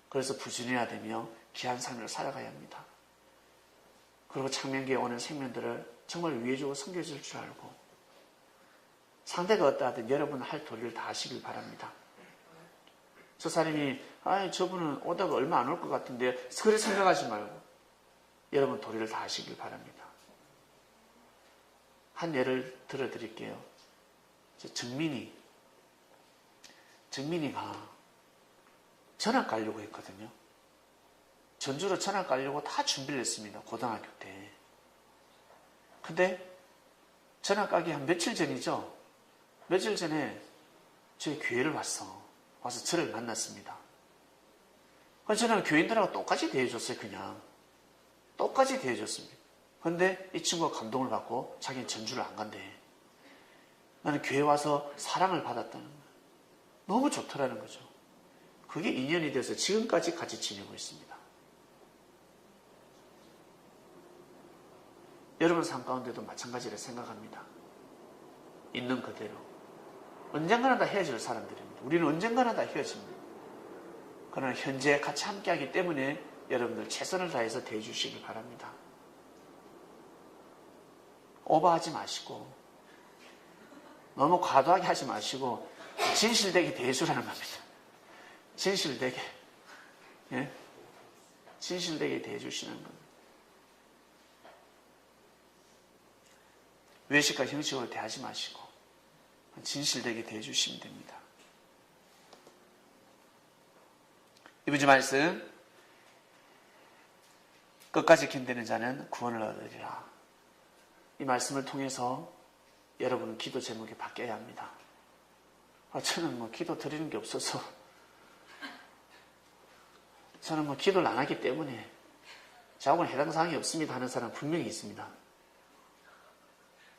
그래서 부지런해야 되며 귀한 삶을 살아가야 합니다. 그리고 창명교에 오는 생명들을 정말 위해주고 섬겨줄 줄 알고 상대가 어떠하든 여러분은 할 도리를 다 하시길 바랍니다. 저 사람이 저분은 오다가 얼마 안 올 것 같은데 그래 생각하지 말고 여러분 도리를 다 하시길 바랍니다. 한 예를 들어드릴게요. 정민이가 전학 가려고 했거든요. 전주로 전학 가려고 다 준비를 했습니다. 고등학교 때. 근데 전학 가기 한 며칠 전이죠. 며칠 전에 저희 교회를 와서 저를 만났습니다. 그래서 저는 교인들하고 똑같이 대해줬어요. 그냥 똑같이 대해줬습니다. 그런데 이 친구가 감동을 받고 자기는 전주를 안 간대. 나는 교회 와서 사랑을 받았다는 거예요. 너무 좋더라는 거죠. 그게 인연이 돼서 지금까지 같이 지내고 있습니다. 여러분 삶 가운데도 마찬가지라 생각합니다. 있는 그대로. 언젠가는 다 헤어질 사람들입니다. 우리는 언젠가는 다 헤어집니다. 그러나 현재 같이 함께하기 때문에 여러분들 최선을 다해서 대해주시기 바랍니다. 오버하지 마시고 너무 과도하게 하지 마시고 진실되게 대해주라는 겁니다. 진실되게. 예? 진실되게 대해주시는 겁니다. 외식과 형식으로 대하지 마시고 진실되게 대해주시면 됩니다. 이번 주 말씀, 끝까지 견디는 자는 구원을 얻으리라. 이 말씀을 통해서 여러분은 기도 제목이 바뀌어야 합니다. 저는 기도 드리는 게 없어서, 저는 기도를 안 하기 때문에 저하고는 해당 사항이 없습니다 하는 사람 분명히 있습니다.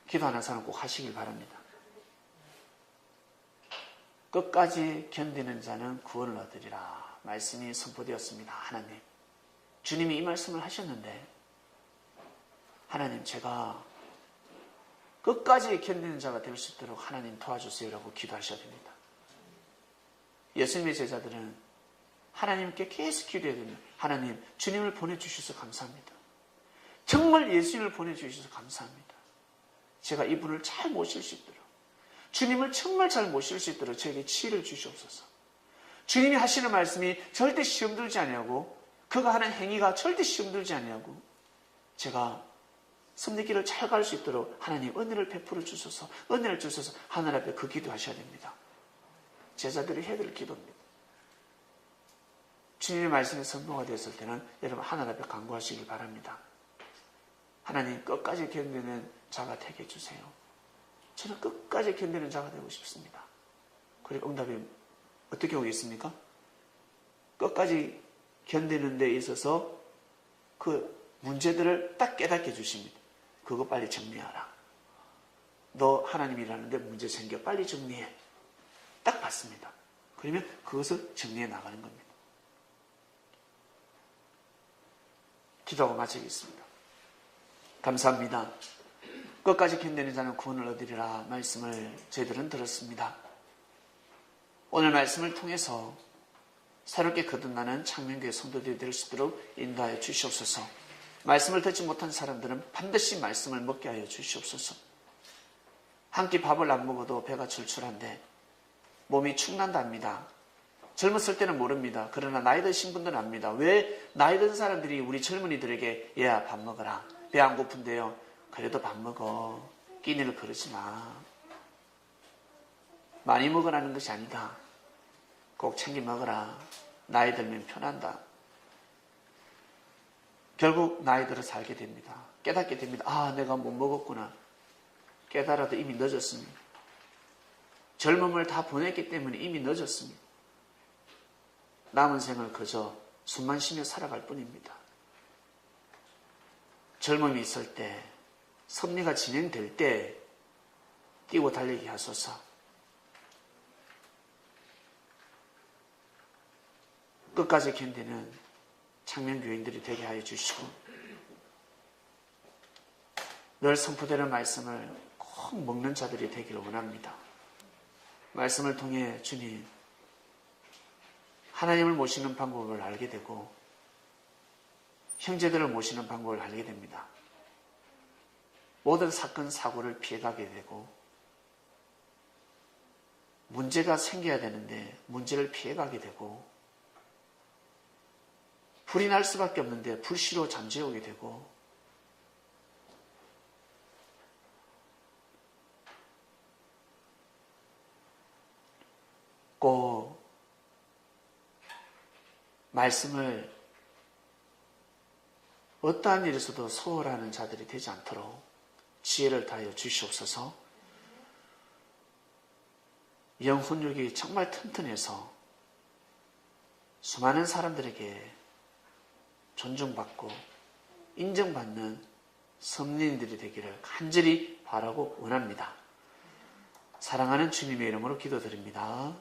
기도하는 사람 꼭 하시길 바랍니다. 끝까지 견디는 자는 구원을 얻으리라. 말씀이 선포되었습니다. 하나님, 주님이 이 말씀을 하셨는데 하나님, 제가 끝까지 견디는 자가 될 수 있도록 하나님 도와주세요라고 기도하셔야 됩니다. 예수님의 제자들은 하나님께 계속 기도해야 됩니다. 하나님, 주님을 보내주셔서 감사합니다. 정말 예수님을 보내주셔서 감사합니다. 제가 이분을 잘 모실 수 있도록, 주님을 정말 잘 모실 수 있도록 저에게 지혜를 주시옵소서. 주님이 하시는 말씀이 절대 시험 들지 아니하고 그가 하는 행위가 절대 시험 들지 아니하고 제가 섭리길을 잘 갈 수 있도록 하나님 은혜를 베풀어 주소서, 은혜를 주셔서 하늘 앞에 그 기도하셔야 됩니다. 제자들이 해야 될 기도입니다. 주님의 말씀이 선포가 되었을 때는 여러분 하늘 앞에 간구하시길 바랍니다. 하나님, 끝까지 견디는 자가 되게 해주세요. 저는 끝까지 견디는 자가 되고 싶습니다. 그리고 응답이 어떻게 오겠습니까? 끝까지 견디는 데 있어서 그 문제들을 딱 깨닫게 해주십니다. 그거 빨리 정리하라. 너 하나님이라는데 문제 생겨, 빨리 정리해. 딱 받습니다. 그러면 그것을 정리해 나가는 겁니다. 기도하고 마치겠습니다. 감사합니다. 끝까지 견디는 자는 구원을 얻으리라 말씀을 저희들은 들었습니다. 오늘 말씀을 통해서 새롭게 거듭나는 창명교회 성도들이 될 수 있도록 인도하여 주시옵소서. 말씀을 듣지 못한 사람들은 반드시 말씀을 먹게 하여 주시옵소서. 한 끼 밥을 안 먹어도 배가 출출한데 몸이 축난답니다. 젊었을 때는 모릅니다. 그러나 나이 드신 분들은 압니다. 왜 나이 든 사람들이 우리 젊은이들에게 얘야 밥 먹어라. 배 안 고픈데요. 그래도 밥 먹어. 끼니를 그러지 마. 많이 먹으라는 것이 아니다. 꼭 챙겨 먹어라. 나이 들면 편한다. 결국 나이 들어 살게 됩니다. 깨닫게 됩니다. 아, 내가 못 먹었구나. 깨달아도 이미 늦었습니다. 젊음을 다 보냈기 때문에 이미 늦었습니다. 남은 생을 그저 숨만 쉬며 살아갈 뿐입니다. 젊음이 있을 때, 섭리가 진행될 때 뛰고 달리게 하소서. 끝까지 견디는 창명교인들이 되게 하여 주시고 늘 선포되는 말씀을 꼭 먹는 자들이 되기를 원합니다. 말씀을 통해 주님, 하나님을 모시는 방법을 알게 되고 형제들을 모시는 방법을 알게 됩니다. 모든 사건, 사고를 피해가게 되고 문제가 생겨야 되는데 문제를 피해가게 되고 불이 날 수밖에 없는데 불씨로 잠재우게 되고 꼭 말씀을 어떠한 일에서도 소홀하는 자들이 되지 않도록 지혜를 다하여 주시옵소서. 영혼력이 정말 튼튼해서 수많은 사람들에게 존중받고 인정받는 선민들이 되기를 간절히 바라고 원합니다. 사랑하는 주님의 이름으로 기도드립니다.